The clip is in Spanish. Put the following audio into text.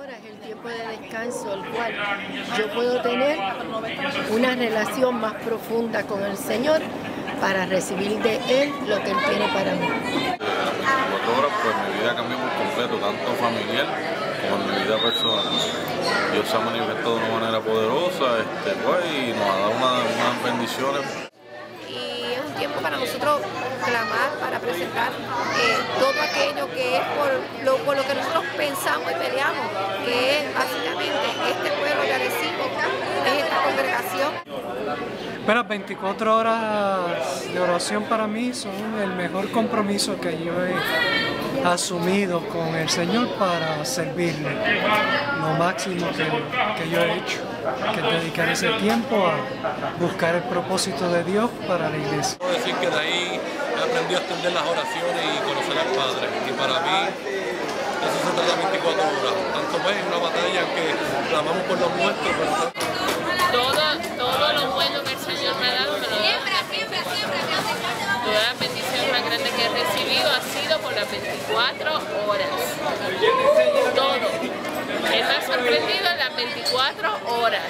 horas es el tiempo de descanso, el cual yo puedo tener una relación más profunda con el Señor para recibir de Él lo que Él tiene para mí. En 4 horas pues mi vida cambió por completo, tanto familiar como en mi vida personal. Dios se ha manifestado de una manera poderosa y nos ha dado unas bendiciones. Y es un tiempo para nosotros clamar, para presentar todo aquello que es por lo que nosotros pensamos y peleamos, que es básicamente este pueblo de Arecibo, es esta congregación. Bueno, 24 horas de oración para mí son el mejor compromiso que yo he asumido con el Señor para servirle. Lo máximo que yo he hecho, que es dedicar ese tiempo a buscar el propósito de Dios para la iglesia. Puedo decir que de ahí he aprendido a extender las oraciones y conocer al Padre. Y para mí eso se trata 24 horas. Tanto pues es una batalla que clamamos por los nuestros, pero todo lo bueno que el Señor me ha dado, me lo da. Toda la bendición más grande que he recibido ha sido por las 24 horas. Todo. Él me ha sorprendido en las 24 horas.